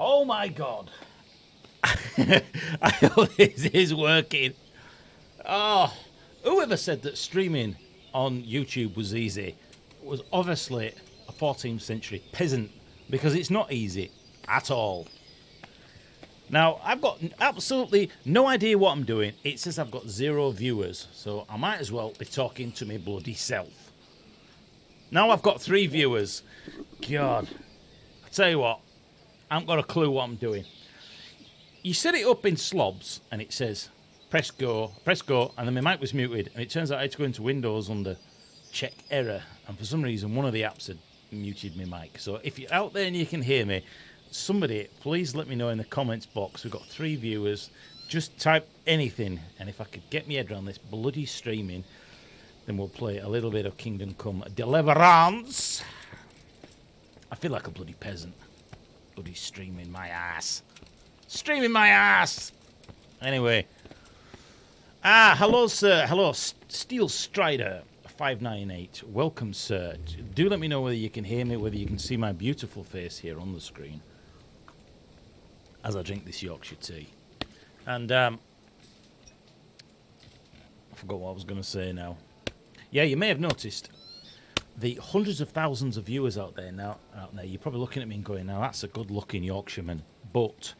Oh my god. I hope this is working. Oh, whoever said that streaming on YouTube was easy was obviously a 14th century peasant, because it's not easy at all. Now, I've got absolutely no idea what I'm doing. It says I've got 0 viewers, so I might as well be talking to my bloody self. Now I've got 3 viewers. God, I tell you what, I haven't got a clue what I'm doing. You set it up in slobs, and it says, press go, and then my mic was muted, and it turns out I had to go into Windows under check error, and for some reason one of the apps had muted my mic. So if you're out there and you can hear me, somebody please let me know in the comments box. We've got 3 viewers. Just type anything, and if I could get my head around this bloody streaming, then we'll play a little bit of Kingdom Come Deliverance. I feel like a bloody peasant. Bloody streaming my ass. Streaming my ass! Anyway. Hello, sir. Hello, Steel Strider 598. Welcome, sir. Do let me know whether you can hear me, whether you can see my beautiful face here on the screen as I drink this Yorkshire tea. And, I forgot what I was going to say now. Yeah, you may have noticed the hundreds of thousands of viewers out there now. You're probably looking at me and going, now that's a good-looking Yorkshireman. But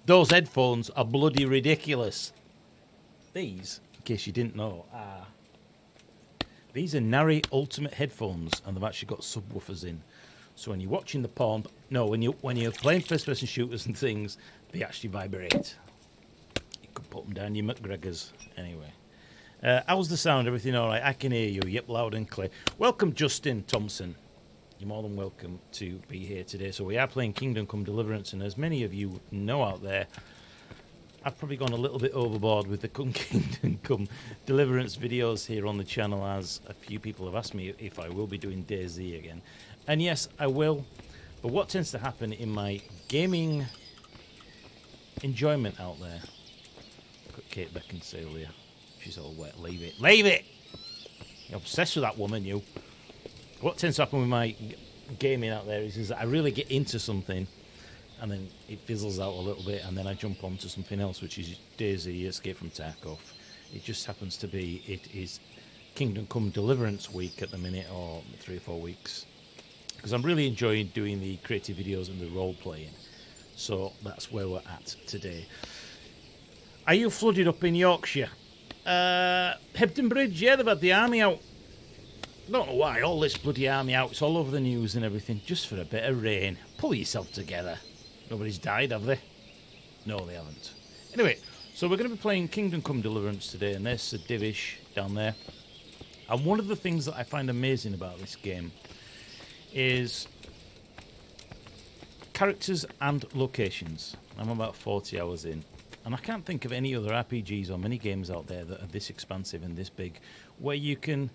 those headphones are bloody ridiculous. These, in case you didn't know, these are Nari Ultimate headphones, and they've actually got subwoofers in. So when you're watching the porn, when you're playing first-person shooters and things, they actually vibrate. You could put them down your McGregors. Anyway, how's the sound? Everything all right? I can hear you. Yep, loud and clear. Welcome, Justin Thompson. You're more than welcome to be here today. So we are playing Kingdom Come Deliverance, and as many of you know out there, I've probably gone a little bit overboard with the Kingdom Come Deliverance videos here on the channel, as a few people have asked me if I will be doing Dayz again. And yes, I will. But what tends to happen in my gaming enjoyment out there... Got Kate Beckinsale here. She's all wet. Leave it. Leave it! You're obsessed with that woman, you. What tends to happen with my gaming out there is that I really get into something, and then it fizzles out a little bit, and then I jump onto something else, which is Dayz, Escape from Tarkov. It just happens to be, it is Kingdom Come Deliverance week at the minute, or 3 or 4 weeks, because I'm really enjoying doing the creative videos and the role-playing. So that's where we're at today. Are you flooded up in Yorkshire? Hebden Bridge, yeah, they've had the army out. Don't know why, all this bloody army out, it's all over the news and everything, just for a bit of rain. Pull yourself together. Nobody's died, have they? No, they haven't. Anyway, so we're going to be playing Kingdom Come Deliverance today, and there's Sir Divish down there. And one of the things that I find amazing about this game is characters and locations. I'm about 40 hours in, and I can't think of any other RPGs or mini games out there that are this expansive and this big, where you can...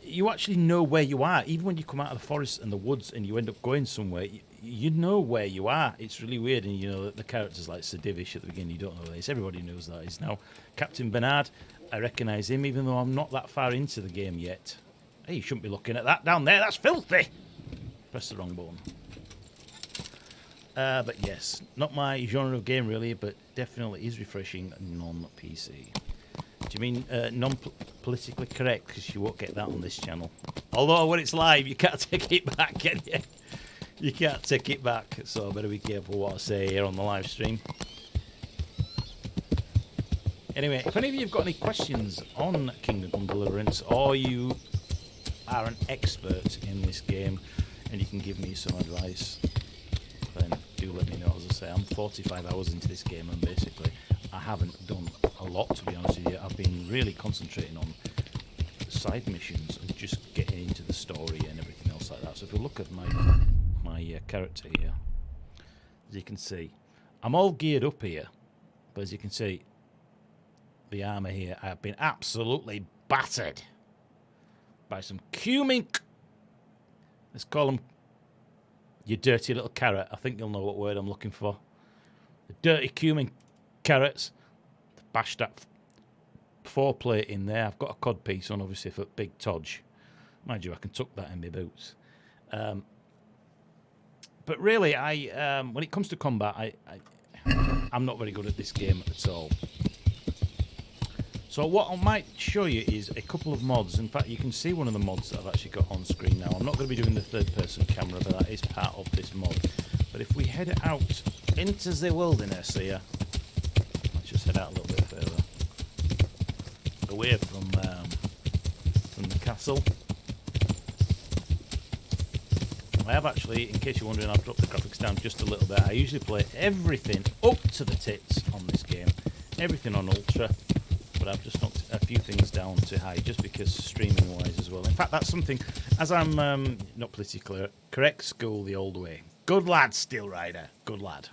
You actually know where you are. Even when you come out of the forest and the woods and you end up going somewhere, you know where you are. It's really weird. And you know, the characters like Sir Divish at the beginning, you don't know this. Everybody knows that. He's now Captain Bernard. I recognise him, even though I'm not that far into the game yet. Hey, you shouldn't be looking at that down there. That's filthy. Press the wrong button. But yes, not my genre of game really, but definitely is refreshing non-PC. Do you mean non-politically correct? Because you won't get that on this channel. Although when it's live, you can't take it back, can you? You can't take it back, so I better be careful what I say here on the live stream. Anyway, if any of you have got any questions on Kingdom Come Deliverance, or you are an expert in this game and you can give me some advice, then do let me know. As I say, I'm 45 hours into this game, and basically I haven't done a lot, to be honest with you. I've been really concentrating on side missions and just getting into the story and everything else like that. So if you look at my character here, as you can see, I'm all geared up here, but as you can see, the armour here, I've been absolutely battered by some cumin. Let's call them, you dirty little carrot. I think you'll know what word I'm looking for. The dirty cumin carrots. Bash that 4 plate in there. I've got a cod piece on, obviously, for big Todge. Mind you, I can tuck that in my boots. But But really, when it comes to combat, I'm not very good at this game at all. So what I might show you is a couple of mods. In fact, you can see one of the mods that I've actually got on screen now. I'm not going to be doing the third-person camera, but that is part of this mod. But if we head out into the wilderness here, let's just head out a little bit further, away from the castle. I have actually, in case you're wondering, I've dropped the graphics down just a little bit. I usually play everything up to the tits on this game, everything on ultra. But I've just knocked a few things down to high, just because streaming-wise as well. In fact, that's something, as I'm not politically correct, school the old way. Good lad, Steel Rider. Good lad.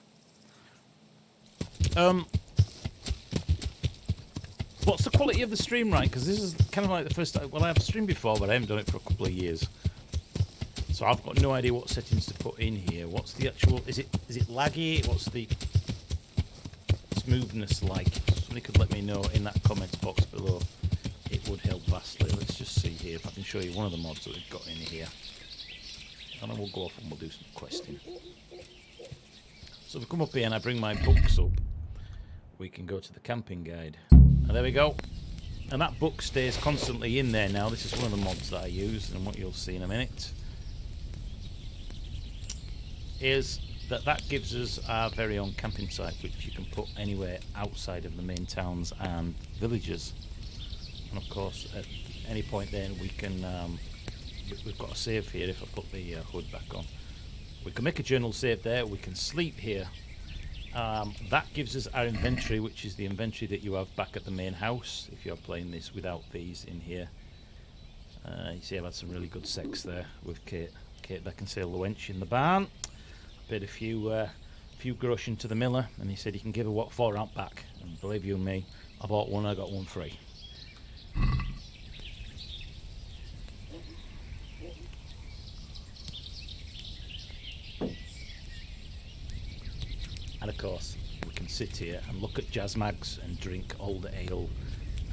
What's the quality of the stream, right? Because this is kind of like the first time. Well, I've streamed before, but I haven't done it for a couple of years. So I've got no idea what settings to put in here. What's the actual... Is it laggy? What's the smoothness like? Somebody could let me know in that comments box below. It would help vastly. Let's just see here if I can show you one of the mods that we've got in here. And then we'll go off and we'll do some questing. So if I come up here and I bring my books up, we can go to the camping guide. And there we go. And that book stays constantly in there now. This is one of the mods that I use, and what you'll see in a minute is that gives us our very own camping site, which you can put anywhere outside of the main towns and villages. And of course, at any point then we can, we've got a save here. If I put the hood back on, we can make a journal save there. We can sleep here. That gives us our inventory, which is the inventory that you have back at the main house if you're playing this without these in here. You see I've had some really good sex there with Kate. Kate that can sail the wench in the barn. Paid a few grosh into the miller, and he said he can give her what for out back. And believe you me, I bought one, I got one free. And of course, we can sit here and look at jazz mags and drink old ale,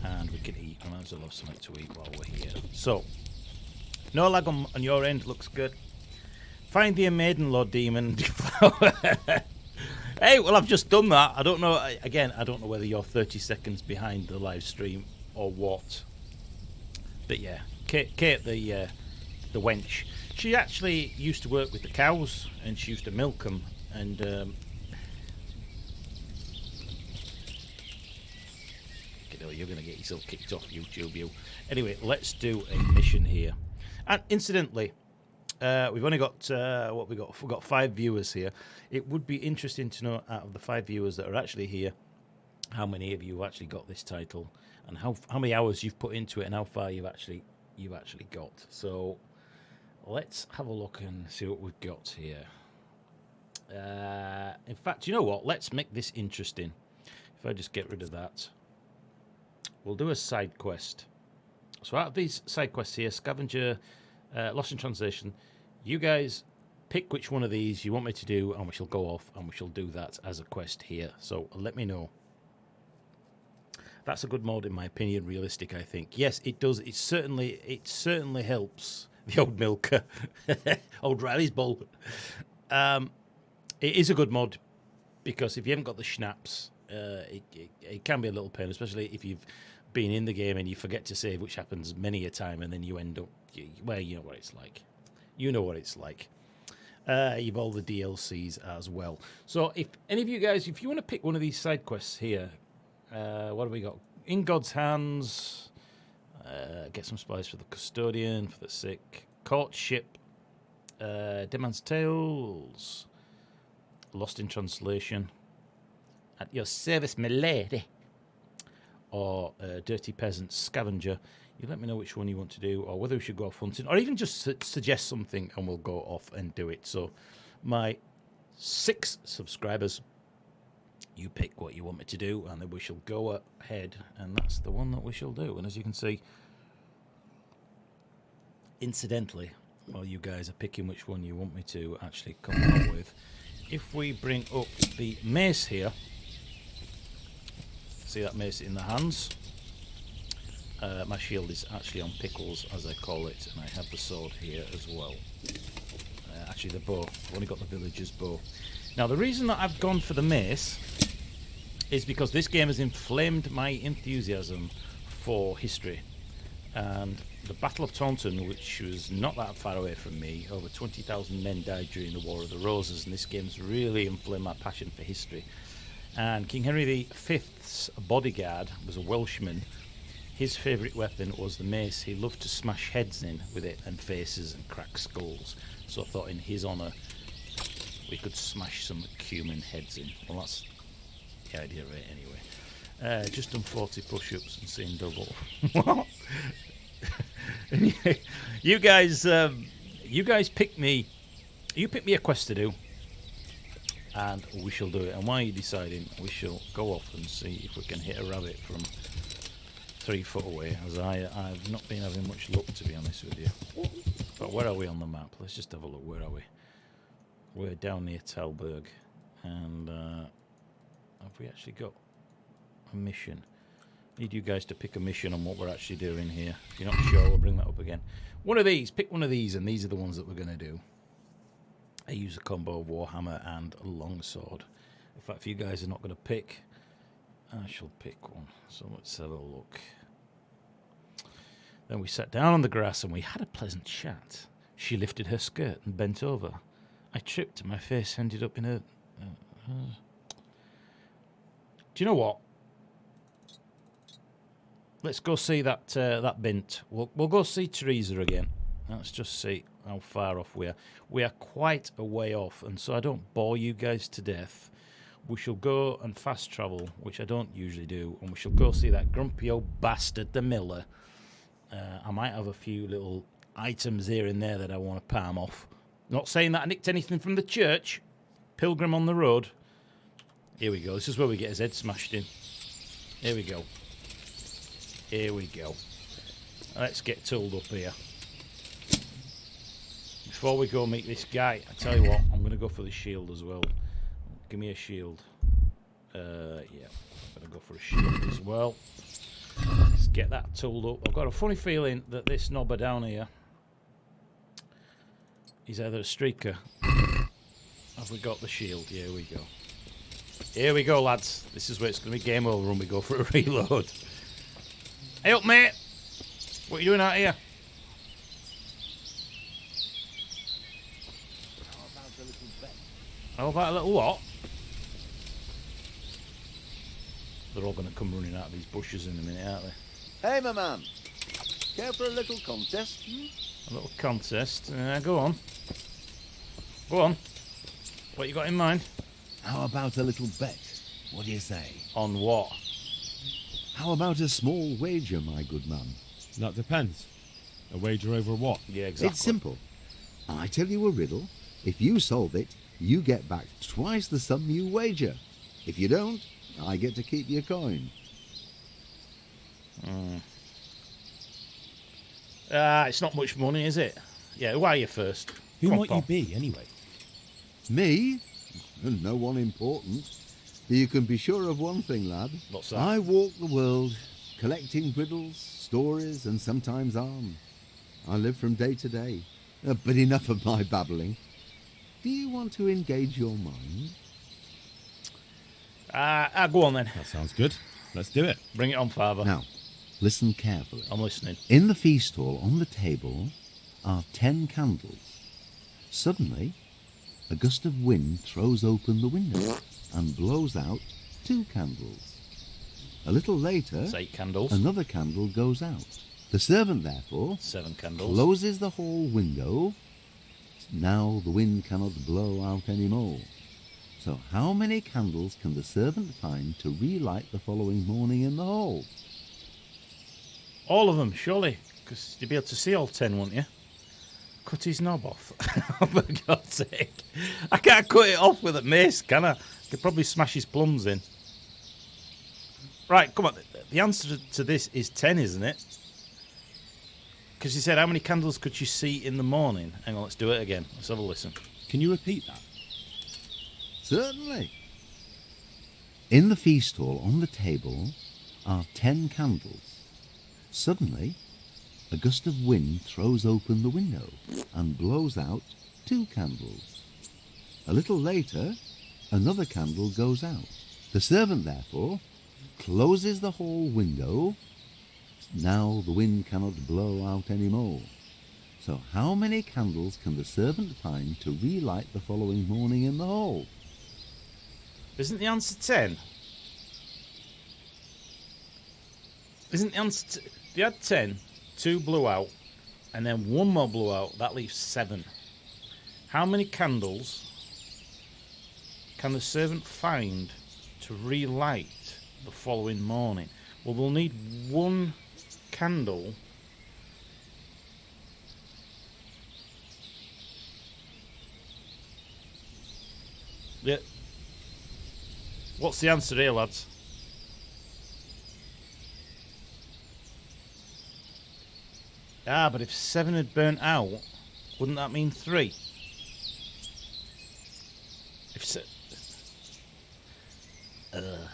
and we can eat. I might as well have something to eat while we're here. So, no lag on your end, looks good. Find the maiden Lord Demon. Hey, well, I've just done that. I don't know. Again, I don't know whether you're 30 seconds behind the live stream or what. But yeah, Kate the wench. She actually used to work with the cows, and she used to milk them. And you're going to get yourself kicked off YouTube, you. Anyway, let's do a mission here. And incidentally, we've only got we've got 5 viewers here. It would be interesting to know, out of the 5 viewers that are actually here, how many of you have actually got this title, and how many hours you've put into it, and how far you've actually got. So let's have a look and see what we've got here. In fact, you know what? Let's make this interesting. If I just get rid of that, we'll do a side quest. So out of these side quests here, scavenger, lost in translation, you guys pick which one of these you want me to do, and we shall go off and we shall do that as a quest here. So let me know. That's a good mod in my opinion. Realistic, I think. Yes, it does. It certainly helps the old milker, old Riley's bull. It is a good mod because if you haven't got the schnapps, it can be a little pain, especially if you've been in the game and you forget to save, which happens many a time, and then you end up, well, you know what it's like. You know what it's like. You've all the DLCs as well. So if any of you guys, if you want to pick one of these side quests here, what have we got? In God's Hands, get some supplies for the custodian, for the sick, courtship, Dead Man's Tales, Lost in Translation, at your service, my lady, or Dirty Peasant Scavenger. You let me know which one you want to do, or whether we should go off hunting, or even just suggest something and we'll go off and do it. So my 6 subscribers, you pick what you want me to do, and then we shall go ahead, and that's the one that we shall do. And as you can see, incidentally, while you guys are picking which one you want me to actually come up with, if we bring up the mace here, see that mace in the hands? My shield is actually on pickles, as I call it, and I have the sword here as well. I actually the bow. I've only got the villager's bow. Now, the reason that I've gone for the mace is because this game has inflamed my enthusiasm for history. And the Battle of Taunton, which was not that far away from me, over 20,000 men died during the War of the Roses, and this game's really inflamed my passion for history. And King Henry V's bodyguard was a Welshman. His favourite weapon was the mace. He loved to smash heads in with it, and faces, and crack skulls. So I thought in his honour we could smash some cumin heads in. Well, that's the idea, right? Anyway, just done 40 push-ups and seen double. What? You guys pick me. You pick me a quest to do, and we shall do it. And while you're deciding, we shall go off and see if we can hit a rabbit from 3 foot away. As I've not been having much luck, to be honest with you. But where are we on the map? Let's just have a look. Where are we? We're down near Talberg, and have we actually got a mission? Need you guys to pick a mission on what we're actually doing here. If you're not sure, we'll bring that up again. One of these, pick one of these, and these are the ones that we're going to do. I use a combo of Warhammer and a longsword. In fact, if you guys are not going to pick, I shall pick one. So let's have a look. Then we sat down on the grass and we had a pleasant chat. She lifted her skirt and bent over. I tripped and my face ended up in a... Do you know what? Let's go see that bint. We'll go see Theresa again. Let's just see how far off we are. We are quite a way off, and so I don't bore you guys to death. We shall go and fast travel, which I don't usually do, and we shall go see that grumpy old bastard, the miller. I might have a few little items here and there that I want to palm off. Not saying that I nicked anything from the church. Pilgrim on the road. Here we go. This is where we get his head smashed in. Here we go. Here we go. Let's get tooled up here. Before we go meet this guy, I tell you what, I'm going to go for the shield as well. Give me a shield. Yeah, I'm going to go for a shield as well. Let's get that tooled up. I've got a funny feeling that this knobber down here is either a streaker. Have we got the shield? Here we go. Here we go, lads. This is where it's going to be game over when we go for a reload. Hey up, mate. What are you doing out here? How about a little what? They're all going to come running out of these bushes in a minute, aren't they? Hey, my man. Care for a little contest? A little contest? Go on. Go on. What you got in mind? How about a little bet? What do you say? On what? How about a small wager, my good man? That depends. A wager over what? Yeah, exactly. It's simple. I tell you a riddle. If you solve it, you get back twice the sum you wager. If you don't, I get to keep your coin. It's not much money, is it? Yeah, who are you first? Who Come on, might pal. you be, anyway? Me? No one important. You can be sure of one thing, lad. What's that? I walk the world, collecting riddles, stories, and sometimes arm. I live from day to day. But enough of my babbling. Do you want to engage your mind? Go on then. That sounds good. Let's do it. Bring it on, Father. Now, listen carefully. I'm listening. In the feast hall on the table are 10 candles. Suddenly, a gust of wind throws open the window and blows out 2 candles. A little later, It's 8 candles. another candle goes out. The servant, therefore, 7 candles. closes the hall window. Now the wind cannot blow out any more. So how many candles can the servant find to relight the following morning in the hall? All of them, surely. Because you'd be able to see all 10, wouldn't you? Cut his knob off. Oh, for God's sake. I can't cut it off with a mace, can I? Could probably smash his plums in. Right, come on. The answer to this is 10, isn't it? Because you said, how many candles could you see in the morning? Hang on, let's do it again. Let's have a listen. Can you repeat that? Certainly. In the feast hall on the table are 10 candles. Suddenly, a gust of wind throws open the window and blows out 2 candles. A little later, another candle goes out. The servant, therefore, closes the hall window. Now the wind cannot blow out any more. So how many candles can the servant find to relight the following morning in the hall? Isn't the answer 10? Isn't the answer... They had 10, 2 blew out, and then 1 more blew out. That leaves 7. How many candles can the servant find to relight the following morning? Well, they'll need 1 candle. Yeah. What's the answer here, lads? Ah, but if 7 had burnt out, wouldn't that mean 3?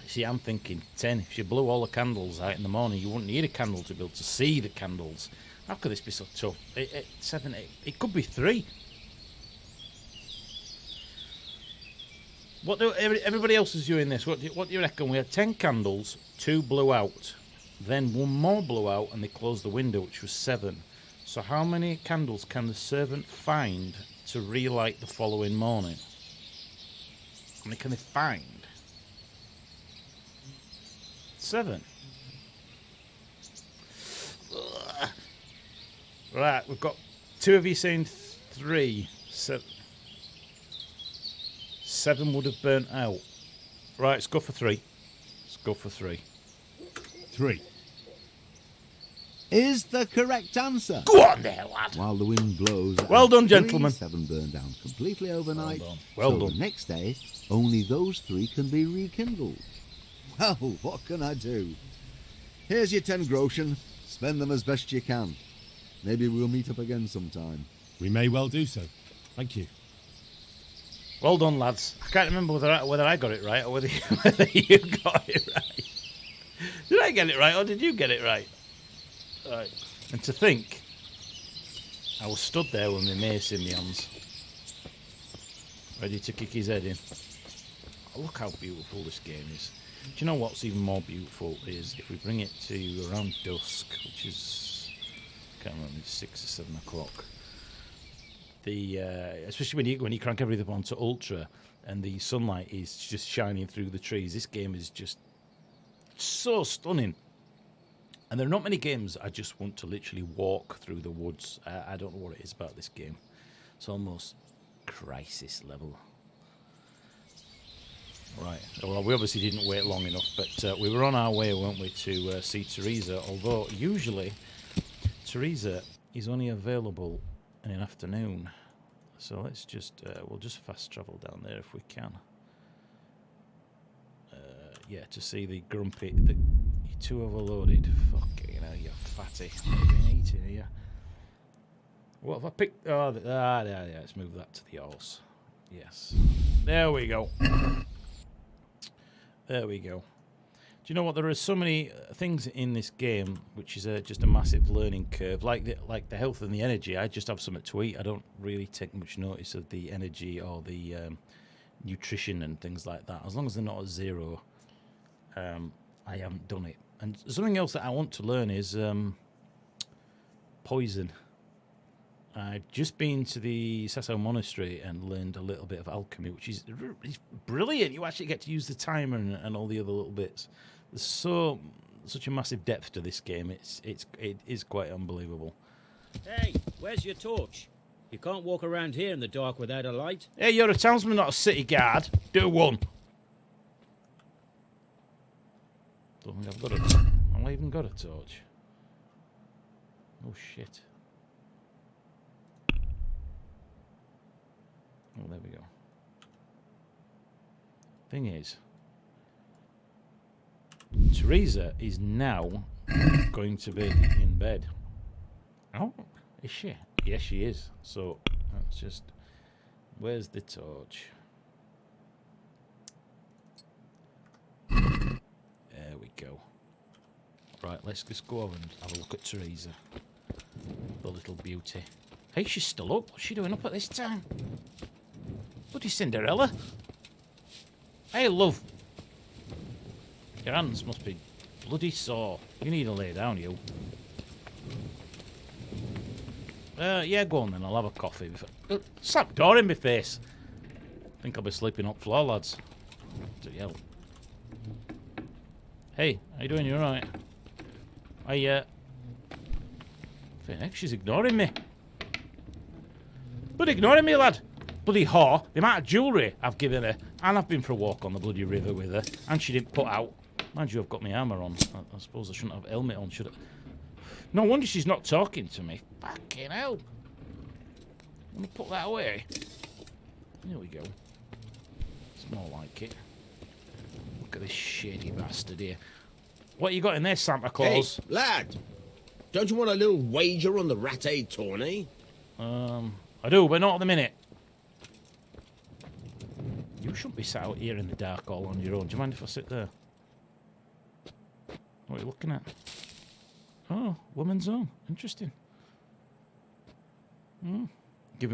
See, I'm thinking 10. If you blew all the candles out in the morning, you wouldn't need a candle to be able to see the candles. How could this be so tough? 7, it could be 3. What do everybody else is doing this? What do you reckon? We had 10 candles, 2 blew out, then 1 more blew out, and they closed the window, which was 7. So how many candles can the servant find to relight the following morning? How many can they find? 7. Ugh. Right, we've got 2 of you saying 3. 7 would have burnt out. Right, let's go for 3. Let's go for 3. 3. Is the correct answer. Go on there, lad. While the wind blows... Well and done, gentlemen. 7 burn down completely overnight. Well so done. the next day, only those 3 can be rekindled. Well, what can I do? Here's your 10 groschen. Spend them as best you can. Maybe we'll meet up again sometime. We may well do so. Thank you. Well done, lads. I can't remember whether I got it right or whether you got it right. Did I get it right or did you get it right? Right. And to think, I was stood there with my mace in my hands, ready to kick his head in. Oh, look how beautiful this game is. Do you know what's even more beautiful is if we bring it to around dusk, which is, I can't remember, 6 or 7 o'clock. Especially when you crank everything up onto ultra and the sunlight is just shining through the trees, this game is just so stunning. And there are not many games I just want to literally walk through the woods. I don't know what it is about this game. It's almost crisis level. Right. Well, we obviously didn't wait long enough, but we were on our way, weren't we, to see Theresa. Although usually Theresa is only available in an afternoon. So let's just we'll just fast travel down there if we can. Yeah, to see the grumpy. You're too overloaded. Fucking hell, you fatty. What have you been eating here? What have I picked? Oh, yeah. Let's move that to the horse. Yes. There we go. There we go. Do you know what? There are so many things in this game which is just a massive learning curve. Like the health and the energy. I just have something to eat. I don't really take much notice of the energy or the nutrition and things like that. As long as they're not at 0, I haven't done it. And something else that I want to learn is poison. I've just been to the Sasau Monastery and learned a little bit of alchemy, which is brilliant. You actually get to use the timer and all the other little bits. There's such a massive depth to this game. It is quite unbelievable. Hey, where's your torch? You can't walk around here in the dark without a light. Hey, you're a townsman, not a city guard. Do one. Don't think I've got a... Have I even got a torch? Oh, shit. Oh, there we go. Thing is, Theresa is now going to be in bed. Oh, is she? Yes, she is. So, that's just... Where's the torch? There we go. Right, let's just go over and have a look at Theresa. The little beauty. Hey, she's still up. What's she doing up at this time? Bloody Cinderella. Hey, love. Your hands must be bloody sore. You need to lay down, you. Yeah, go on then. I'll have a coffee. Slap door in my face. Think I'll be sleeping up floor, lads. Bloody hell. Hey, how you doing? You alright? Heck, she's ignoring me. Bloody ignoring me, lad. Bloody whore. The amount of jewellery I've given her. And I've been for a walk on the bloody river with her. And she didn't put out. Mind you, I've got my armour on. I suppose I shouldn't have helmet on, should I? No wonder she's not talking to me. Fucking hell. I'm going to put that away. There we go. It's more like it. Look at this shady bastard here. What you got in there, Santa Claus? Hey, lad. Don't you want a little wager on the rat-aid tourney? I do, but not at the minute. You shouldn't be sat out here in the dark all on your own. Do you mind if I sit there? What are you looking at? Oh, woman's own. Interesting.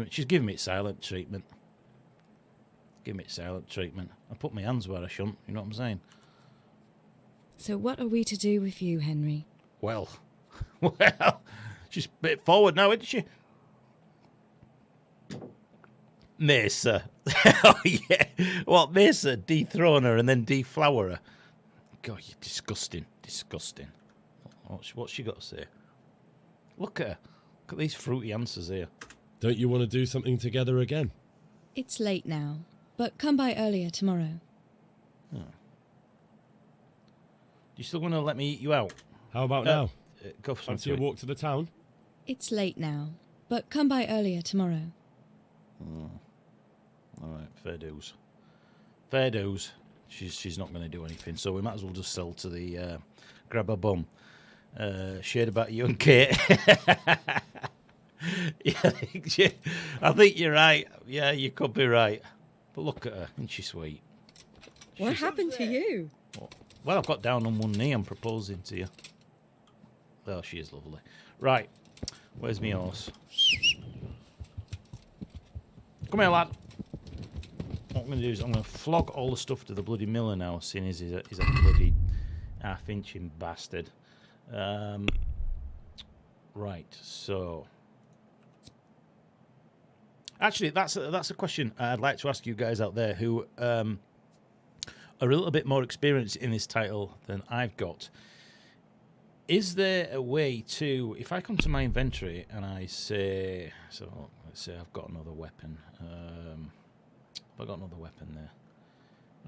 She's giving me silent treatment. Give me silent treatment. I put my hands where I shouldn't. You know what I'm saying? So what are we to do with you, Henry? Well, she's a bit forward now, isn't she? Mesa. Oh, yeah. What, Mesa? Dethrone her and then deflower her? God, you're disgusting. Disgusting. What's she got to say? Look at her. Look at these fruity answers here. Don't you want to do something together again? It's late now, but come by earlier tomorrow. Oh. You still want to let me eat you out? How about now? Go for Fancy something. a walk to the town? It's late now, but come by earlier tomorrow. All right, fair dues. Fair dues. She's not going to do anything, so we might as well just sell to the grab a bum. Shared about you and Kate. Yeah, I think you're right. Yeah, you could be right. But look at her, isn't she sweet? What happened to you? Well, I've got down on one knee. I'm proposing to you. Oh, she is lovely. Right, where's my horse? Come here, lad. What I'm going to do is I'm going to flog all the stuff to the bloody miller now, seeing as he's a bloody half-inching bastard. Right, so... Actually, that's a question I'd like to ask you guys out there who are a little bit more experienced in this title than I've got. Is there a way to, if I come to my inventory and I say, so let's say I've got another weapon. I've got another weapon there.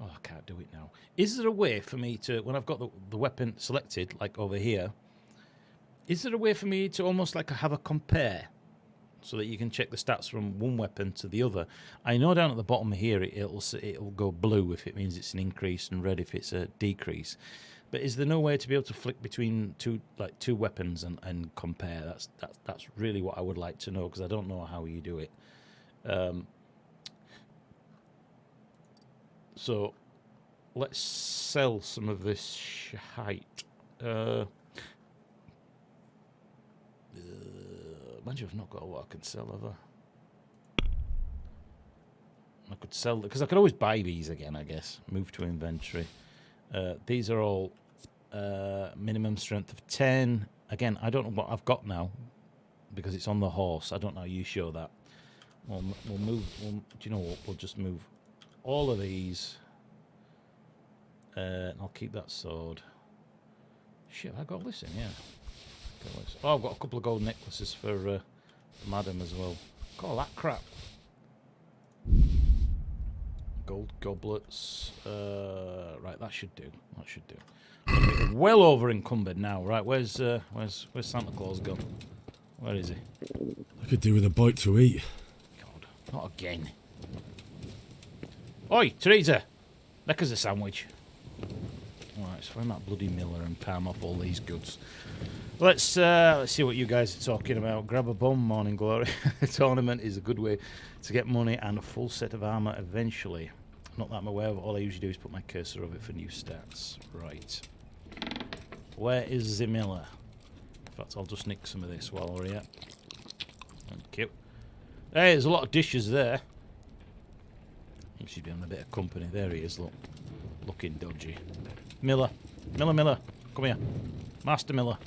Oh, I can't do it now. Is there a way for me to, when I've got the weapon selected, like over here, is there a way for me to almost like have a compare so that you can check the stats from one weapon to the other? I know down at the bottom here it'll go blue if it means it's an increase and red if it's a decrease. But is there no way to be able to flick between two weapons and compare? That's really what I would like to know, because I don't know how you do it. So let's sell some of this shite. Imagine I've not got a lot I can sell, have I could sell, because I could always buy these again, I guess. Move to inventory. These are all minimum strength of 10. Again, I don't know what I've got now because it's on the horse. I don't know how you show that. We'll move. Do you know what? We'll just move all of these. I'll keep that sword. Shit, have I got this in? Yeah. Oh, I've got a couple of gold necklaces for Madam as well. Got all that crap. Gold goblets. Right, that should do. That should do. We're well over encumbered now. Right, where's Santa Claus gone? Where is he? I could do with a bite to eat. God, not again. Oi, Theresa, make us a sandwich. All right, let's find that bloody miller and palm off all these goods. Let's see what you guys are talking about. Grab a bum, Morning Glory. The tournament is a good way to get money and a full set of armour eventually. Not that I'm aware of. All I usually do is put my cursor over it for new stats. Right. Where is the miller? In fact, I'll just nick some of this while we're here. Thank you. Hey, there's a lot of dishes there. He should be on a bit of company. There he is, look. Looking dodgy. Miller. Miller. Come here. Master Miller.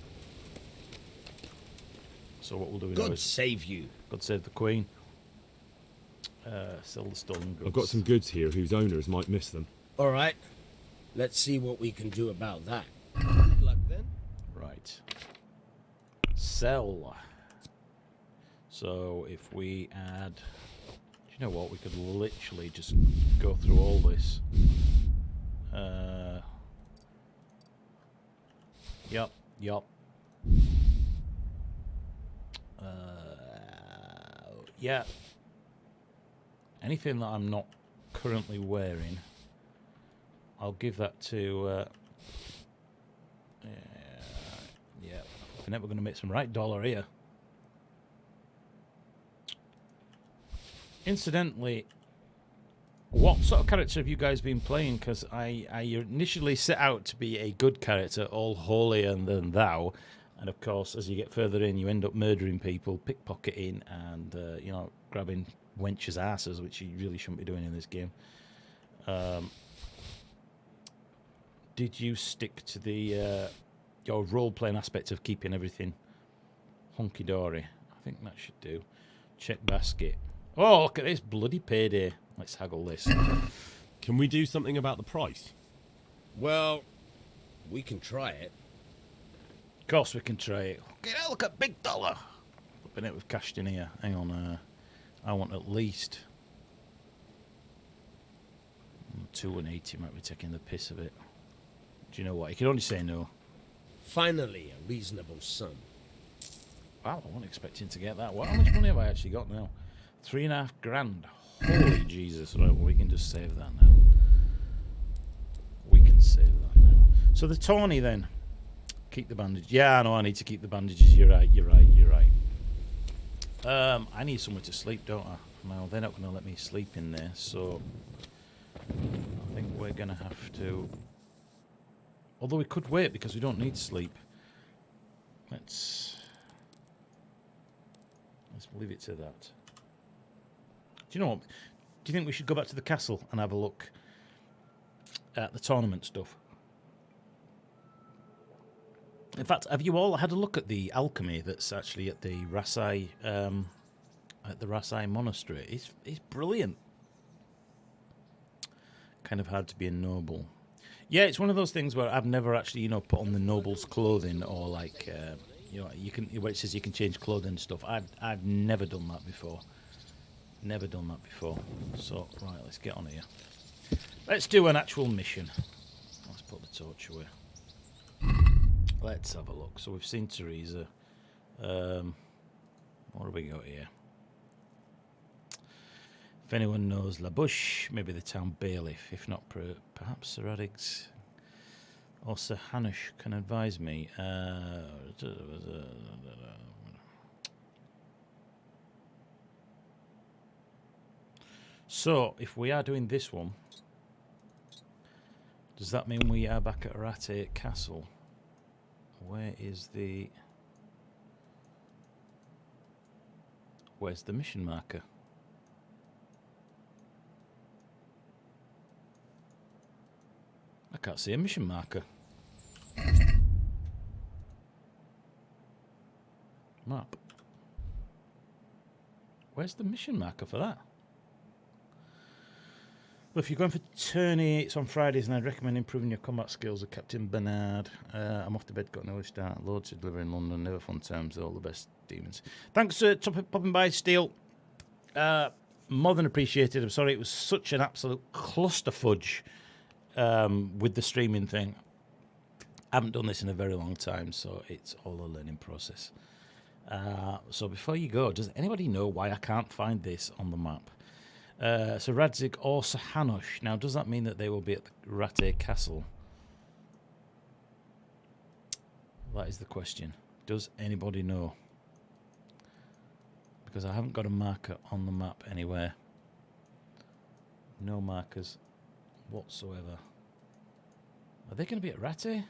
So what we'll do now God is... save you. God save the Queen. Sell the stolen goods. I've got some goods here whose owners might miss them. All right. Let's see what we can do about that. Good luck then. Right. Sell. So if we add... Do you know what? We could literally just go through all this. Yup. Yeah. Anything that I'm not currently wearing, I'll give that to... yeah. I think we're going to make some right dollar here. Incidentally, what sort of character have you guys been playing? Because I initially set out to be a good character, all holier than thou. And of course, as you get further in, you end up murdering people, pickpocketing, and, grabbing wenches' asses, which you really shouldn't be doing in this game. Did you stick to the your role-playing aspect of keeping everything hunky-dory? I think that should do. Check basket. Oh, look at this bloody payday. Let's haggle this. Can we do something about the price? Well, we can try it. Of course we can try it. Look at big dollar. Flipping it, we've cashed in here. Hang on. I want at least 280. Might be taking the piss of it. Do you know what? You can only say no. Finally, a reasonable sum. Wow, I wasn't expecting to get that. How much money have I actually got now? 3.5 grand. Holy Jesus. Right, well, we can just save that now. We can save that now. So the tawny then. Keep the bandage. Yeah, I know I need to keep the bandages. You're right. I need somewhere to sleep, don't I? Now, they're not going to let me sleep in there, so I think we're going to have to... Although we could wait because we don't need sleep. Let's leave it to that. Do you know what? Do you think we should go back to the castle and have a look at the tournament stuff? In fact, have you all had a look at the alchemy that's actually at the Sasau Monastery? It's brilliant. Kind of hard to be a noble. Yeah, it's one of those things where I've never actually, put on the noble's clothing or like, you can where it says you can change clothing and stuff. I've never done that before. So right, let's get on here. Let's do an actual mission. Let's put the torch away. Let's have a look. So we've seen Theresa. What have we got here? If anyone knows La Bouche, maybe the town bailiff. If not, perhaps Sir Addix or Sir Hanush can advise me. So, if we are doing this one, does that mean we are back at Arate Castle? Where's the mission marker? I can't see a mission marker. Map. Where's the mission marker for that? Well, if you're going for tourney, it's on Fridays, and I'd recommend improving your combat skills with Captain Bernard. I'm off to bed, got an early start. Loads to deliver in London, never fun times, all the best demons. Thanks for popping by, Steel. More than appreciated. I'm sorry, it was such an absolute cluster fudge with the streaming thing. I haven't done this in a very long time, so it's all a learning process. So before you go, does anybody know why I can't find this on the map? So Radzig or Sahanosh. Now, does that mean that they will be at the Rate Castle? That is the question. Does anybody know? Because I haven't got a marker on the map anywhere. No markers whatsoever. Are they going to be at Rate?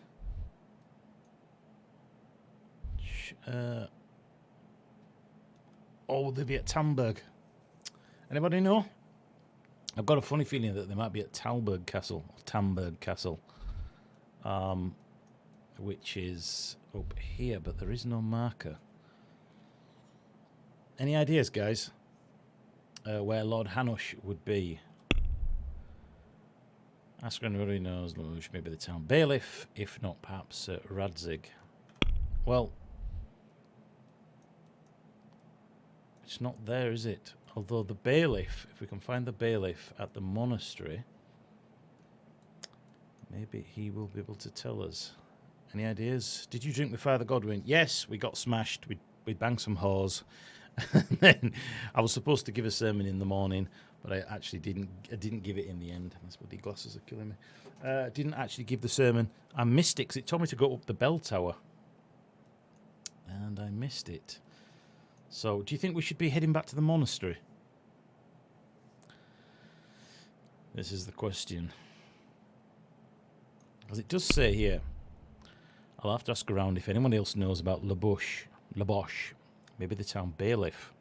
Or will they be at Talmberg? Anybody know? I've got a funny feeling that they might be at Talberg Castle, or Talmberg Castle, which is up here, but there is no marker. Any ideas, guys, where Lord Hanush would be? Ask anybody who knows, maybe the town bailiff, if not perhaps Radzig. Well, it's not there, is it? Although the bailiff, if we can find the bailiff at the monastery, maybe he will be able to tell us. Any ideas? Did you drink with Father Godwin? Yes, we got smashed. We banged some whores. And then I was supposed to give a sermon in the morning, but I actually didn't. I didn't give it in the end. That's what the glasses are killing me. Didn't actually give the sermon. I missed it because it told me to go up the bell tower, and I missed it. So, do you think we should be heading back to the monastery? This is the question. As it does say here, I'll have to ask around if anyone else knows about Le Bosch, maybe the town bailiff.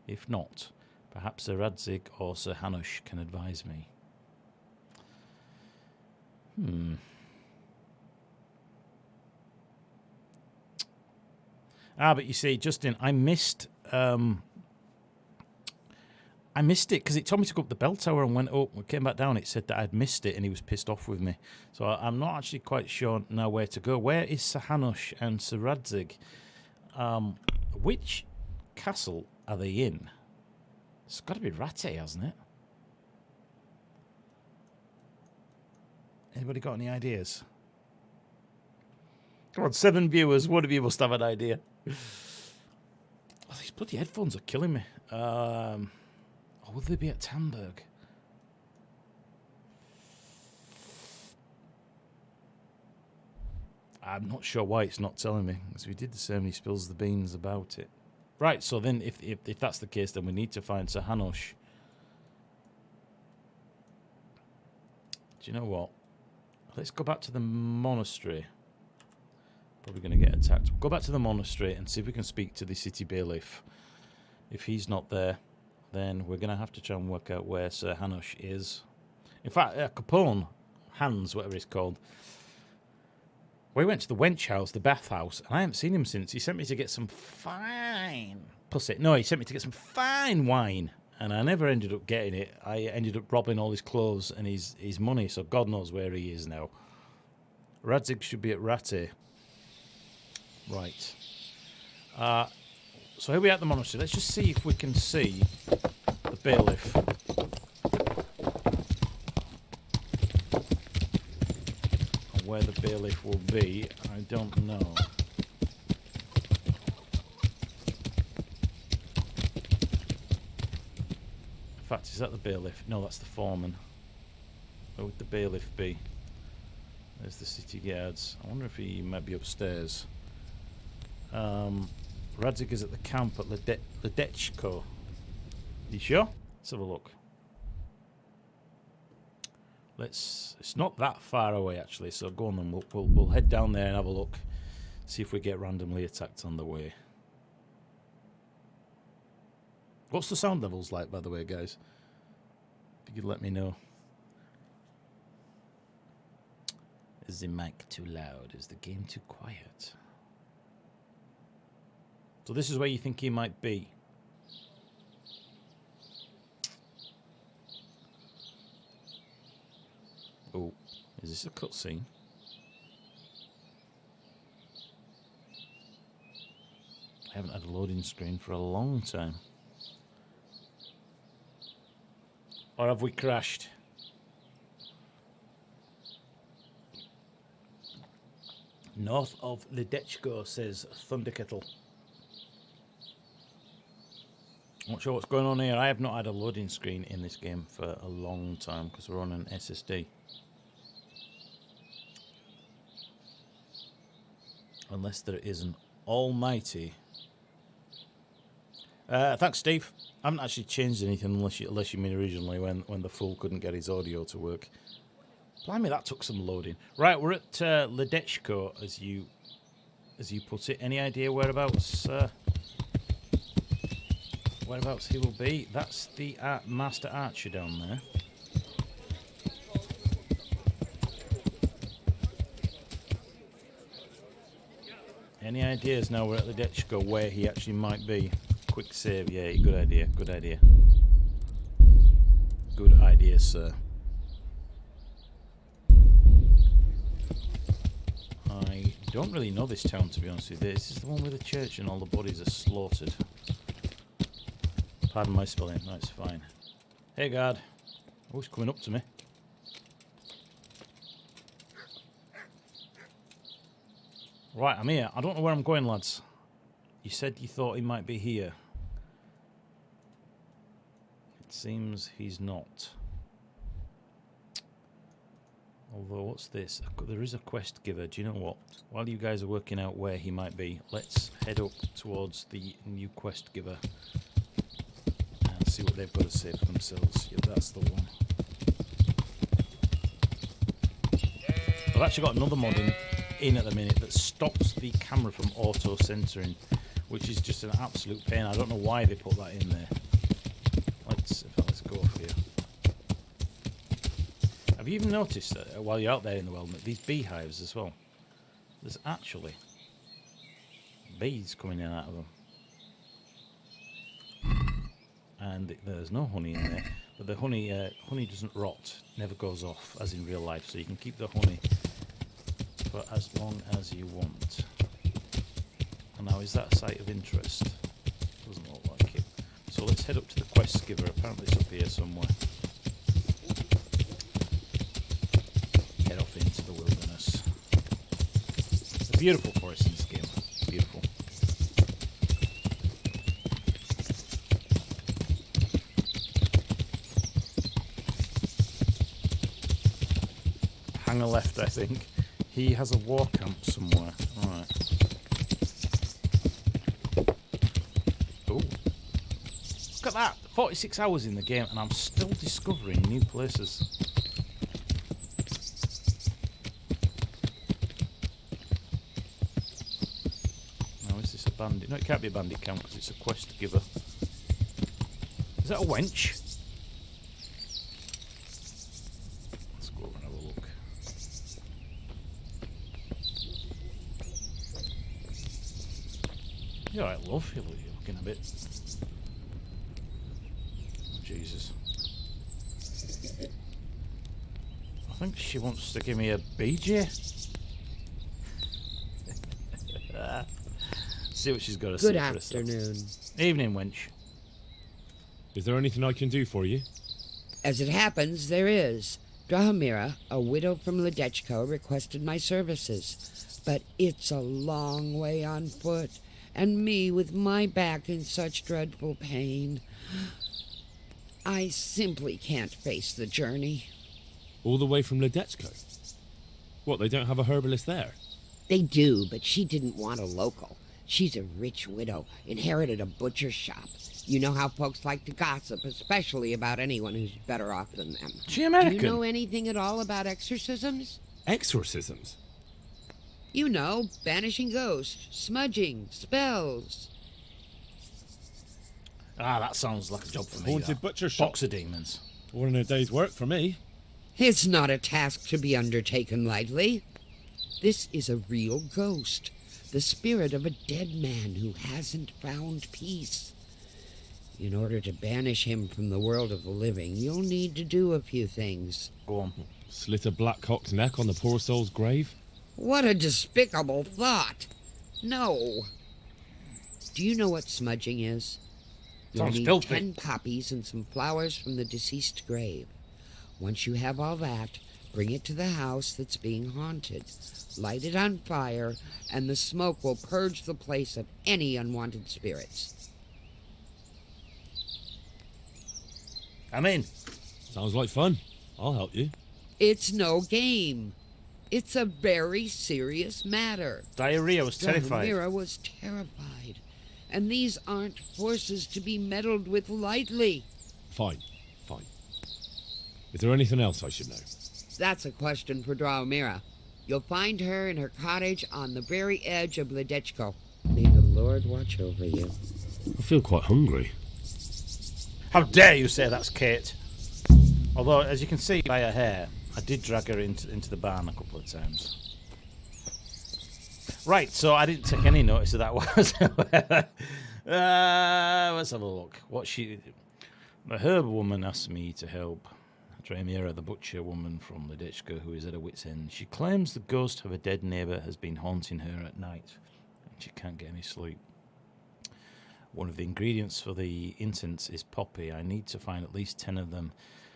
If not, perhaps Sir Radzig or Sir Hanush can advise me. But you see, Justin, I missed it because it told me to go up the bell tower and went up. We came back down. It said that I'd missed it and he was pissed off with me. So I'm not actually quite sure now where to go. Where is Sir Hanush and Sir Radzig? Which castle are they in? It's got to be Rattay, hasn't it? Anybody got any ideas? Come on, 7 viewers. One of you must have an idea. Oh, these bloody headphones are killing me. Or will they be at Talmberg? I'm not sure why it's not telling me, because we did the same. He spills the beans about it. Right, so then if that's the case, then we need to find Sir Hanush. Do you know what? Let's go back to the monastery. Probably going to get attacked. We'll go back to the monastery and see if we can speak to the city bailiff. If he's not there, then we're going to have to try and work out where Sir Hanush is. In fact, Capone, Hans, whatever he's called, we went to the wench house, the bath house, and I haven't seen him since. He sent me to get some fine pussy. No, he sent me to get some fine wine, and I never ended up getting it. I ended up robbing all his clothes and his money, so God knows where he is now. Radzig should be at Rattay. Right. So here we are at the monastery. Let's just see if we can see the bailiff. Where the bailiff will be, I don't know. In fact, is that the bailiff? No, that's the foreman. Where would the bailiff be? There's the city guards. I wonder if he might be upstairs. Radzig is at the camp at Ledechko. You sure? Let's have a look. It's not that far away actually, so go on then. We'll head down there and have a look. See if we get randomly attacked on the way. What's the sound levels like, by the way, guys? If you could let me know. Is the mic too loud? Is the game too quiet? So this is where you think he might be. Oh, is this a cutscene? I haven't had a loading screen for a long time. Or have we crashed? North of Ledechko, says Thunderkettle. Not sure what's going on here. I have not had a loading screen in this game for a long time because we're on an SSD. Unless there is an almighty... thanks, Steve. I haven't actually changed anything unless you mean originally when the fool couldn't get his audio to work. Blimey, that took some loading. Right, we're at Ledechko, as you put it. Any idea whereabouts? Whereabouts he will be? That's the master archer down there. Any ideas now we're at the Ledechko where he actually might be? Quick save, yeah, good idea, good idea. Good idea, sir. I don't really know this town, to be honest with you. This is the one with the church and all the bodies are slaughtered. Pardon my spelling, that's fine. Hey, guard. Oh, he's coming up to me. Right, I'm here. I don't know where I'm going, lads. You said you thought he might be here. It seems he's not. Although, what's this? There is a quest giver. Do you know what? While you guys are working out where he might be, let's head up towards the new quest giver and see what they've got to say for themselves. Yeah, that's the one. I've actually got another mod in at the minute that stops the camera from auto-centering, which is just an absolute pain. I don't know why they put that in there. Let's go off here. Have you even noticed that while you're out there in the world, these beehives as well? There's actually bees coming in out of them, and there's no honey in there. But the honey doesn't rot, never goes off, as in real life. So you can keep the honey for as long as you want. And now, is that a site of interest? Doesn't look like it. So let's head up to the quest giver. Apparently it's up here somewhere. Head off into the wilderness. A beautiful forest in this game. Beautiful. Hang a left, I think. He has a war camp somewhere. Alright. Ooh. Look at that! 46 hours in the game and I'm still discovering new places. Now, is this a bandit? No, it can't be a bandit camp because it's a quest giver. Is that a wench? Let's go over and have a look. You're alright, love. You're looking a bit. Oh, Jesus. I think she wants to give me a BJ. See what she's got to say Good for herself. afternoon. Evening, wench. Is there anything I can do for you? As it happens, there is. Drahamira, a widow from Ledechko, requested my services. But it's a long way on foot, and me with my back in such dreadful pain. I simply can't face the journey. All the way from Ledechko? What, they don't have a herbalist there? They do, but she didn't want a local. She's a rich widow, inherited a butcher shop. You know how folks like to gossip, especially about anyone who's better off than them. She American? Do you know anything at all about exorcisms? Exorcisms? You know, banishing ghosts, smudging, spells. Ah, that sounds like a job for me. Haunted that. butcher shop. Box of demons. One a day's work for me. It's not a task to be undertaken lightly. This is a real ghost, the spirit of a dead man who hasn't found peace. In order to banish him from the world of the living, you'll need to do a few things. Go on. Slit a black cock's neck on the poor soul's grave? What a despicable thought! No. Do you know what smudging is? You'll Sounds need filthy. 10 poppies and some flowers from the deceased grave. Once you have all that, bring it to the house that's being haunted. Light it on fire, and the smoke will purge the place of any unwanted spirits. I'm in. Sounds like fun. I'll help you. It's no game. It's a very serious matter. Diarrhea was terrified. Mira was terrified. And these aren't forces to be meddled with lightly. Fine. Is there anything else I should know? That's a question for Draumira. You'll find her in her cottage on the very edge of Ledechko. May the Lord watch over you. I feel quite hungry. How dare you say that's Kate? Although, as you can see by her hair, I did drag her into the barn a couple of times. Right, so I didn't take any notice of that whatsoever. Let's have a look. The herb woman asked me to help Theresa, the butcher woman from Ledechka, who is at her wit's end. She claims the ghost of a dead neighbour has been haunting her at night, and she can't get any sleep. One of the ingredients for the incense is poppy. I need to find at least 10 of them.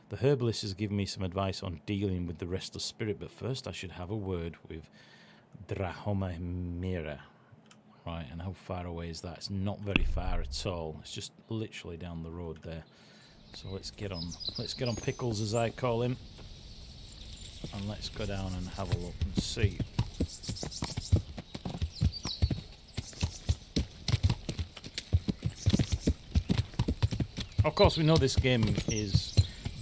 The herbalist has given me some advice on dealing with the restless spirit, but first I should have a word with Drahomira. Right, and how far away is that? It's not very far at all. It's just literally down the road there. So let's get on Pickles, as I call him, and let's go down and have a look and see. Of course, we know this game is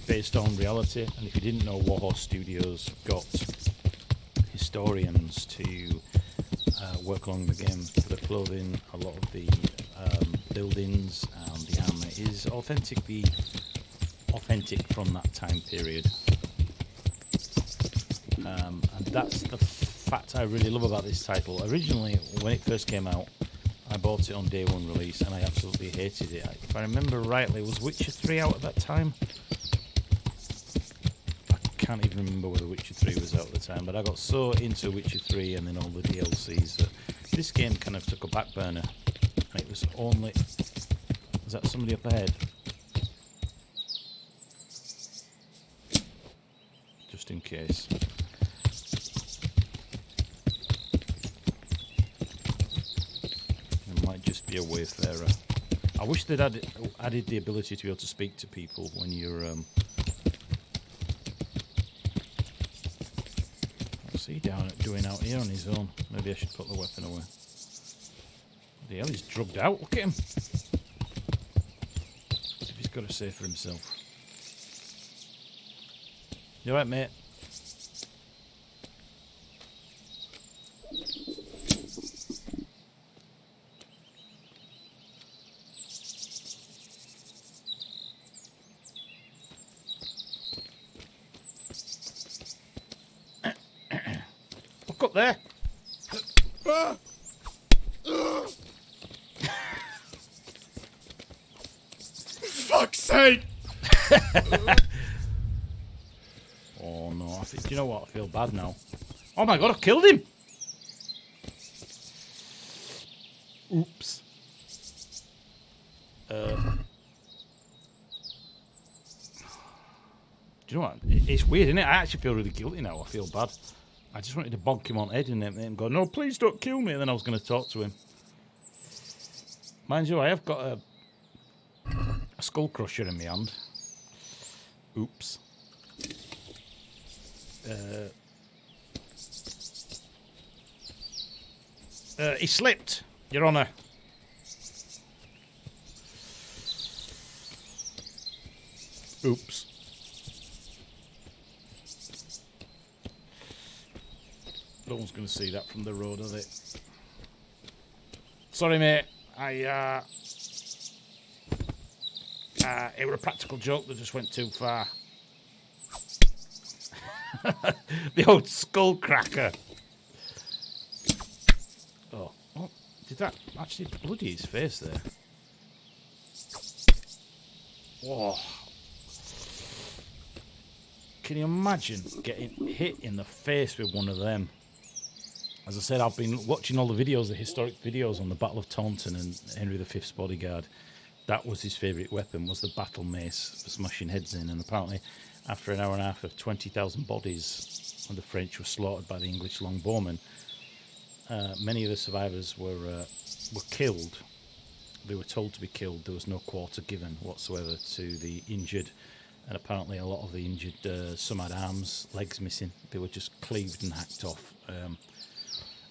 based on reality, and if you didn't know, Warhorse Studios got historians to work along the game for the clothing. A lot of the buildings and the armour is authentic from that time period, and that's the fact I really love about this title. Originally, when it first came out, I bought it on day one release and I absolutely hated it. If I remember rightly, was Witcher 3 out at that time? I can't even remember whether Witcher 3 was out at the time, but I got so into Witcher 3 and then all the DLCs that this game kind of took a back burner. And it was only... Is that somebody up ahead? Just in case. It might just be a wayfarer. I wish they'd added the ability to be able to speak to people when you're... What's he doing out here on his own? Maybe I should put the weapon away. The hell, he's drugged out. Look at him. As if he's got to say for himself. You alright, mate? Look up there. Fuck's sake! Oh no, do you know what? I feel bad now. Oh my god, I've killed him! Oops. Do you know what? It's weird, isn't it? I actually feel really guilty now. I feel bad. I just wanted to bonk him on the head and then go, no, please don't kill me. And then I was going to talk to him. Mind you, I have got a skull crusher in my hand. Oops. He slipped, Your Honour. Oops. No one's going to see that from the road, are they? Sorry, mate. It was a practical joke that just went too far. The old skull cracker. Oh, did that actually bloody his face there? Oh. Can you imagine getting hit in the face with one of them? As I said, I've been watching all the videos, the historic videos on the Battle of Taunton and Henry V's bodyguard. That was his favourite weapon, was the battle mace for smashing heads in. And apparently, after an hour and a half of 20,000 bodies, when the French were slaughtered by the English longbowmen, many of the survivors were killed. They were told to be killed. There was no quarter given whatsoever to the injured. And apparently a lot of the injured, some had arms, legs missing. They were just cleaved and hacked off.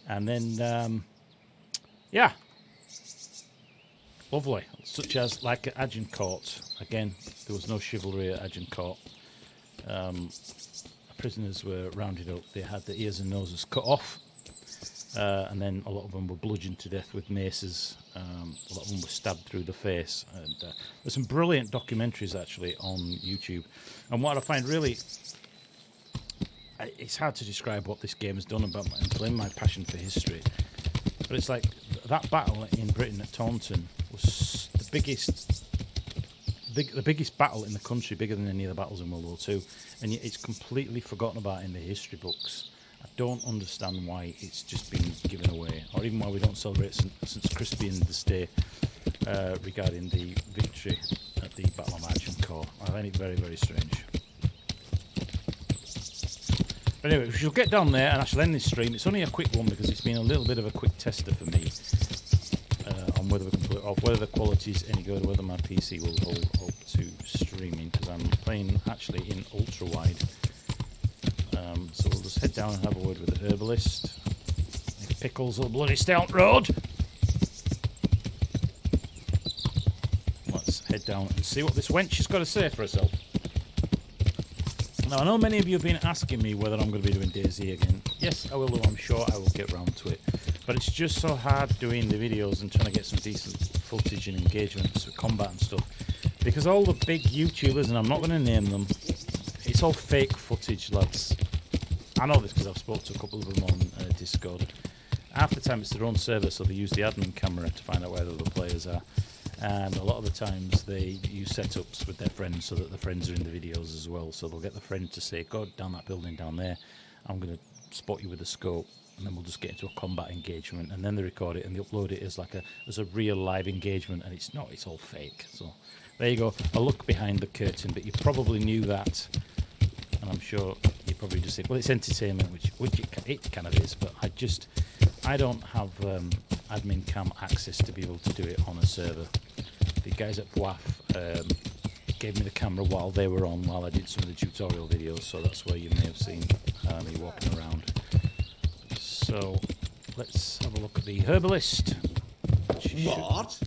And then, yeah, lovely. Such as like at Agincourt. Again, there was no chivalry at Agincourt. Prisoners were rounded up. They had their ears and noses cut off. And then a lot of them were bludgeoned to death with maces. A lot of them were stabbed through the face. And there's some brilliant documentaries actually on YouTube. And what I find really, it's hard to describe what this game has done about inflamed my passion for history. But it's like that battle in Britain at Taunton was the biggest battle in the country, bigger than any of the battles in World War II, and yet it's completely forgotten about in the history books. I don't understand why it's just been given away, or even why we don't celebrate St. Crispian Day regarding the victory at the Battle of Agincourt. I find it very, very strange. But anyway, we shall get down there, and I shall end this stream. It's only a quick one because it's been a little bit of a quick tester for me on whether we can pull it off, whether the quality is any good, whether my PC will hold up to streaming, because I'm playing actually in ultra wide. So we'll just head down and have a word with the herbalist. If pickles will bloody stay on the road. Let's head down and see what this wench has got to say for herself. Now, I know many of you have been asking me whether I'm going to be doing Dayz again. Yes, I will do, I'm sure I will get round to it. But it's just so hard doing the videos and trying to get some decent footage and engagements with combat and stuff. Because all the big YouTubers, and I'm not going to name them, it's all fake footage, lads. I know this because I've spoken to a couple of them on Discord. Half the time it's their own server, so they use the admin camera to find out where the other players are. And a lot of the times they use setups with their friends so that the friends are in the videos as well. So they'll get the friend to say, go down that building down there, I'm going to spot you with a scope, and then we'll just get into a combat engagement, and then they record it and they upload it as like a real live engagement, and it's not, it's all fake. So there you go, a look behind the curtain, but you probably knew that, and I'm sure you probably just said, well, it's entertainment, which it kind of is, but I don't have admin cam access to be able to do it on a server. The guys at BWAF gave me the camera while they were on, while I did some of the tutorial videos, so that's where you may have seen me walking around. So let's have a look at the herbalist. What?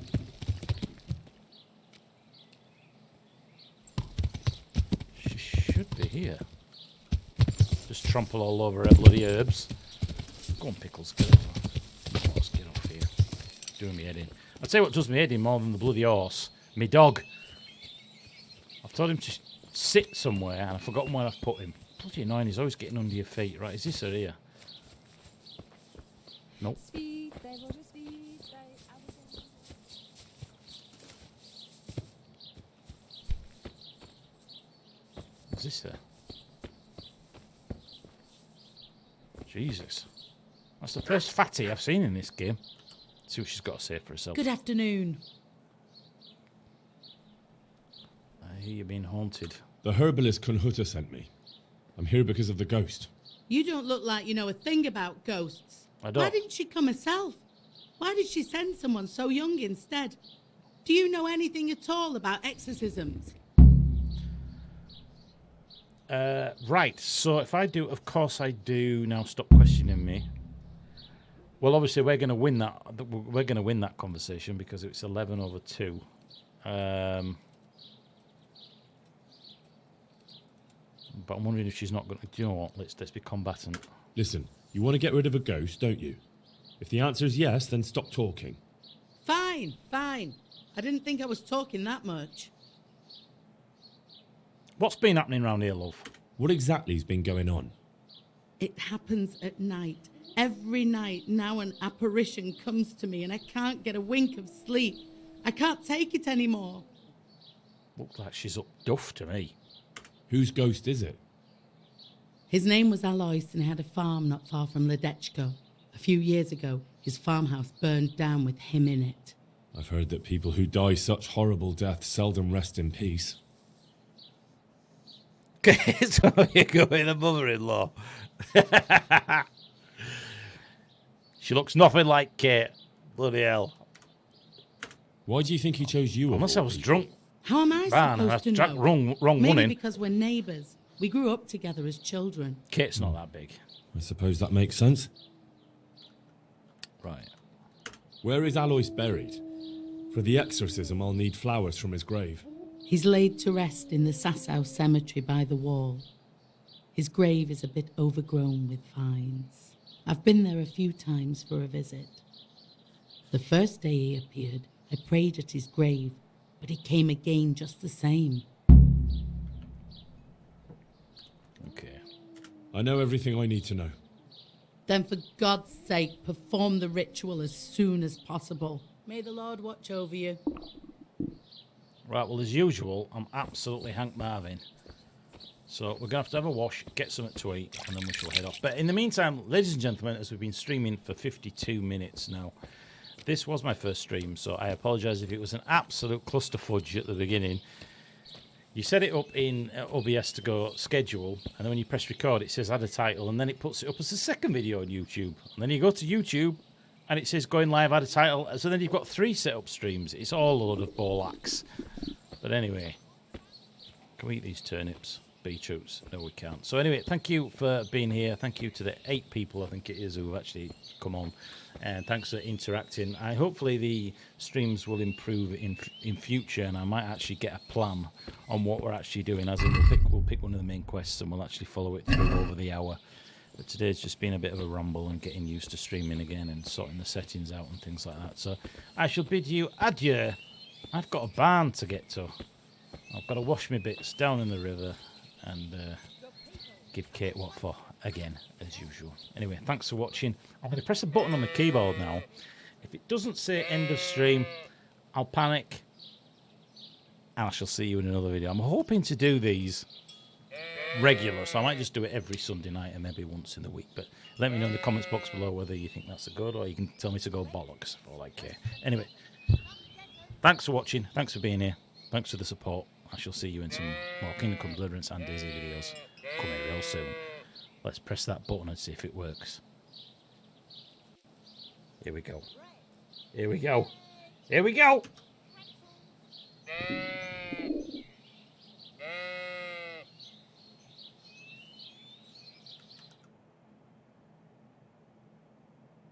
She should be here. Just trample all over her bloody herbs. Go on, Pickles, get over. Let's get off here. Doing me head in. I'd say what does me head in more than the bloody horse. Me dog. I've told him to sit somewhere and I've forgotten where I've put him. Bloody annoying, he's always getting under your feet. Right, is this her here? Nope. Is this her? Jesus. That's the first fatty I've seen in this game. Let's see what she's got to say for herself. Good afternoon. I hear you're being haunted. The herbalist Kunhuta sent me. I'm here because of the ghost. You don't look like you know a thing about ghosts. I don't. Why didn't she come herself? Why did she send someone so young instead? Do you know anything at all about exorcisms? Right, so if I do, of course I do. Now stop questioning me. Well, obviously we're going to win that. We're going to win that conversation because it's 11/2. But I'm wondering if she's not going to. Do you know what? Let's be combatant. Listen, you want to get rid of a ghost, don't you? If the answer is yes, then stop talking. Fine. I didn't think I was talking that much. What's been happening around here, love? What exactly has been going on? It happens at night. Every night now an apparition comes to me and I can't get a wink of sleep. I can't take it anymore. Looks like she's up duff to me. Whose ghost is it? His name was Alois and he had a farm not far from Ledechko. A few years ago, his farmhouse burned down with him in it. I've heard that people who die such horrible deaths seldom rest in peace. Okay, so you're going a mother-in-law. She looks nothing like Kate. Bloody hell. Why do you think he chose you? Unless I was drunk. How am I supposed to know? Wrong one Maybe in. because we're neighbours. We grew up together as children. Kate's not that big. I suppose that makes sense. Right. Where is Alois buried? For the exorcism, I'll need flowers from his grave. He's laid to rest in the Sasau Cemetery by the wall. His grave is a bit overgrown with vines. I've been there a few times for a visit. The first day he appeared, I prayed at his grave, but he came again just the same. Okay. I know everything I need to know. Then for God's sake, perform the ritual as soon as possible. May the Lord watch over you. Right, well, as usual, I'm absolutely Hank Marvin. So we're going to have a wash, get something to eat, and then we shall head off. But in the meantime, ladies and gentlemen, as we've been streaming for 52 minutes now, this was my first stream, so I apologise if it was an absolute clusterfudge at the beginning. You set it up in OBS to go schedule, and then when you press record, it says add a title, and then it puts it up as the second video on YouTube. And then you go to YouTube, and it says going live, add a title. So then you've got 3 set-up streams. It's all a load of bollocks. But anyway, can we eat these turnips? Beetroots? No, we can't. So anyway, thank you for being here. Thank you to the 8 people, I think it is, who have actually come on. And thanks for interacting. Hopefully the streams will improve in future, and I might actually get a plan on what we're actually doing. As in, we'll pick one of the main quests, and we'll actually follow it through over the hour. But today's just been a bit of a rumble and getting used to streaming again and sorting the settings out and things like that. So I shall bid you adieu. I've got a barn to get to. I've got to wash my bits down in the river and give Kate what for, again, as usual. Anyway, thanks for watching. I'm going to press a button on the keyboard now. If it doesn't say end of stream, I'll panic, and I shall see you in another video. I'm hoping to do these regular, so I might just do it every Sunday night and maybe once in the week. But let me know in the comments box below whether you think that's a good, or you can tell me to go bollocks, for all I care. Anyway, thanks for watching. Thanks for being here. Thanks for the support. I shall see you in some more Come Deliverance and Dayz videos coming real soon. Let's press that button and see if it works. Here we go. Here we go. Here we go.